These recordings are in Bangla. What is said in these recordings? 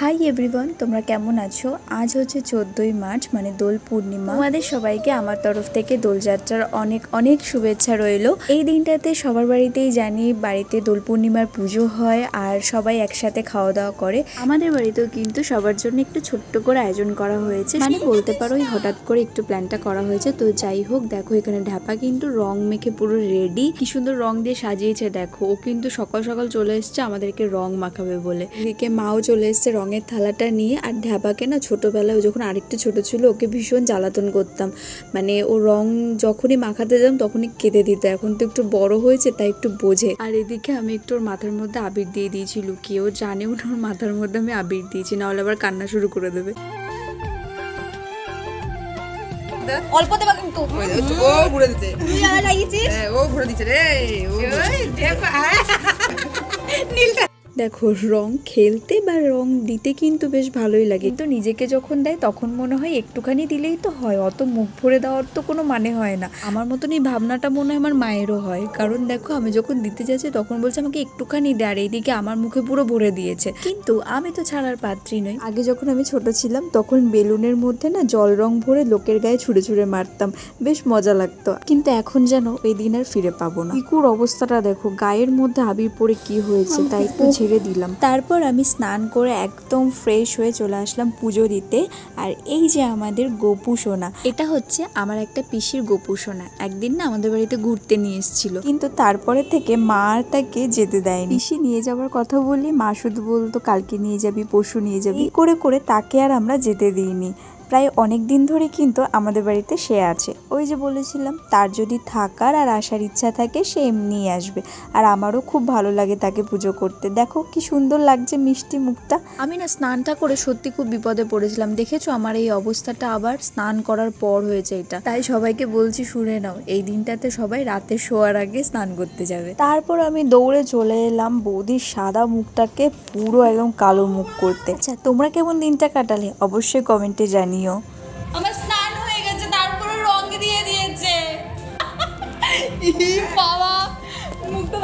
হাই এভরিওয়ান, তোমরা কেমন আছো? আজ হচ্ছে 14ই মার্চ, মানে দোল পূর্ণিমা। আমাদের সবাইকে আমার তরফ থেকে দোলযাত্রার অনেক অনেক শুভেচ্ছা রইল। এই দিনটাতে সবার বাড়িতেই জানি বাড়িতে দোল পূর্ণিমার পুজো হয় আর সবাই একসাথে খাওয়া দাওয়া করে। আমাদের বাড়িতেও কিন্তু সবার জন্য একটু ছোট্ট করে আয়োজন করা হয়েছে, মানে বলতে পারো হঠাৎ করে একটু প্ল্যানটা করা হয়েছে। তো যাই হোক, দেখো এখানে ঢাপা কিন্তু রং মেখে পুরো রেডি, কি সুন্দর রং দিয়ে সাজিয়েছে দেখো। ও কিন্তু সকাল সকাল চলে এসছে আমাদেরকে রং মাখাবে বলে। এদিকে মাও চলে এসছে রঙের থালাটা নিয়ে। আর ঢাবাকে না ছোটবেলায় ও যখন আরেকটু ছোট ছিল ওকে ভীষণ জ্বালাতন করতাম, মানে ও রং যখনই মাখাতে যেতাম তখনই কেঁদে দিত। এখন তো একটু বড় হয়েছে তাই একটু বোঝে। আর এদিকে আমি একটু ওর মাথার মধ্যে আবির দিয়ে দিয়েছি লুকিয়ে, ও জানেও না ওর মাথার মধ্যে আমি আবির দিয়েছি, নাহলে আবার কান্না শুরু করে দেবে। অল্প দেবা কিন্তু ও ঘুরে দিতে তুই আর লাগিয়েছিস ও ঘুরে দিতে রে ও দেখো নীলটা দেখো রং খেলতে বা রং দিতে কিন্তু বেশ ভালোই লাগে, কিন্তু নিজেকে যখন দেয় তখন মনে হয় একটুখানি দিলেই তো হয়, অত মুখ ভরে দেওয়ার তো কোনো মানে হয় না। আমার মতন এই ভাবনাটা মনে হয় আমার মায়েরও হয়, কারণ দেখো আমি যখন দিতে যাচ্ছি তখন বলছে আমাকে একটুখানি দে, আর এইদিকে আমার মুখে পুরো ভরে দিয়েছে। কিন্তু আমি তো ছাড়ার পাত্রী নই। আগে যখন আমি ছোট ছিলাম তখন বেলুনের মধ্যে না জল রং ভরে লোকের গায়ে ছুঁড়ে ছুঁড়ে মারতাম, বেশ মজা লাগতো। কিন্তু এখন যেন ওই দিন আর ফিরে পাবো না। পিকুর অবস্থাটা দেখো, গায়ের মধ্যে আবির পরে কি হয়েছে, তাই একটু ছেড়ে দিলাম। তারপর আমি স্নান করে একদম ফ্রেশ হয়ে চলে আসলাম পুজো দিতে। আর এই যে আমাদের গোপু সোনা, এটা হচ্ছে আমার একটা পিসির গোপু সোনা। একদিন না আমাদের বাড়িতে ঘুরতে নিয়ে এসেছিল, কিন্তু তারপরে থেকে মা আর তাকে যেতে দেয়নি। পিসি নিয়ে যাওয়ার কথা বলি, মা শুধু বলতো কালকে নিয়ে যাবি, পরশু নিয়ে যাবি, করে করে তাকে আর আমরা যেতে দিইনি। প্রায় অনেক দিন ধরে কিন্তু আমাদের বাড়িতে সে আছে। ওই যে বলেছিলাম, তার যদি থাকার আর আসার ইচ্ছা থাকে সে এমনিই আসবে। আর আমারও খুব ভালো লাগে তাকে পুজো করতে। দেখো কি সুন্দর লাগছে মিষ্টি মুখটা। আমি না স্নানটা করে সত্যি খুব বিপদে পড়েছিলাম, দেখেছো আমার এই অবস্থাটা আবার স্নান করার পর হয়েছে এটা। তাই সবাইকে বলছি শুনে নাও, এই দিনটাতে সবাই রাতে শোয়ার আগে স্নান করতে যাবে। তারপর আমি দৌড়ে চলে এলাম বৌদির সাদা মুখটাকে পুরো একদম কালো মুখ করতে। আচ্ছা, তোমরা কেমন দিনটা কাটালে অবশ্যই কমেন্টে জানিও। আমার স্নান হয়ে গেছে, তারপরে রং দিয়ে দিয়েছে বাবা মুখটা।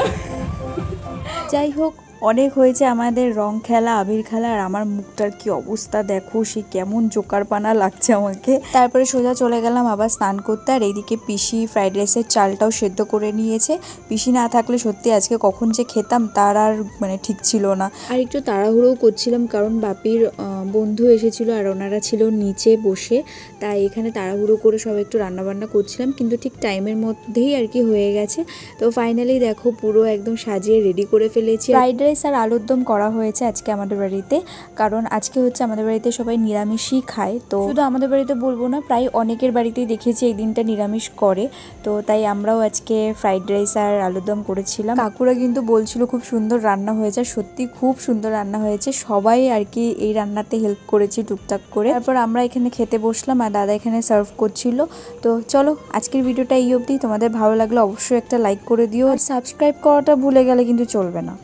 যাই হোক, অনেক হয়েছে আমাদের রং খেলা, আবির খেলা। আর আমার মুখটার কি অবস্থা দেখো, সে কেমন জোকারপানা লাগছে আমাকে। তারপরে সোজা চলে গেলাম আবার স্নান করতে। আর এইদিকে পিসি ফ্রাইড রাইসের চালটাও সেদ্ধ করে নিয়েছে। পিসি না থাকলে সত্যি আজকে কখন যে খেতাম তার আর মানে ঠিক ছিল না। আর একটু তাড়াহুড়োও করছিলাম, কারণ বাপির বন্ধু এসেছিল আর ওনারা ছিল নিচে বসে, তাই এখানে তাড়াহুড়ো করে সবাই একটু রান্নাবান্না করছিলাম, কিন্তু ঠিক টাইমের মধ্যেই আর কি হয়ে গেছে। তো ফাইনালি দেখো পুরো একদম সাজিয়ে রেডি করে ফেলেছি। ফ্রাইড রাইস আর আলুর দম করা হয়েছে আজকে আমাদের বাড়িতে, কারণ আজকে হচ্ছে আমাদের বাড়িতে সবাই নিরামিষই খায়। তো শুধু আমাদের বাড়িতে বলবো না, প্রায় অনেকের বাড়িতেই দেখেছি এই দিনটা নিরামিষ করে। তো তাই আমরাও আজকে ফ্রাইড রাইস আর আলুর দম করেছিলাম। কাকুরা কিন্তু বলছিল খুব সুন্দর রান্না হয়েছে, সত্যি খুব সুন্দর রান্না হয়েছে। সবাই আর কি এই রান্নাতে হেল্প করেছি টুকটাক করে। তারপর আমরা এখানে খেতে বসলাম আর দাদা এখানে সার্ভ করছিল। তো চলো আজকের ভিডিওটা এই অবধি। তোমাদের ভালো লাগলে অবশ্যই একটা লাইক করে দিও, আর সাবস্ক্রাইব করাটা ভুলে গেলে কিন্তু চলবে না।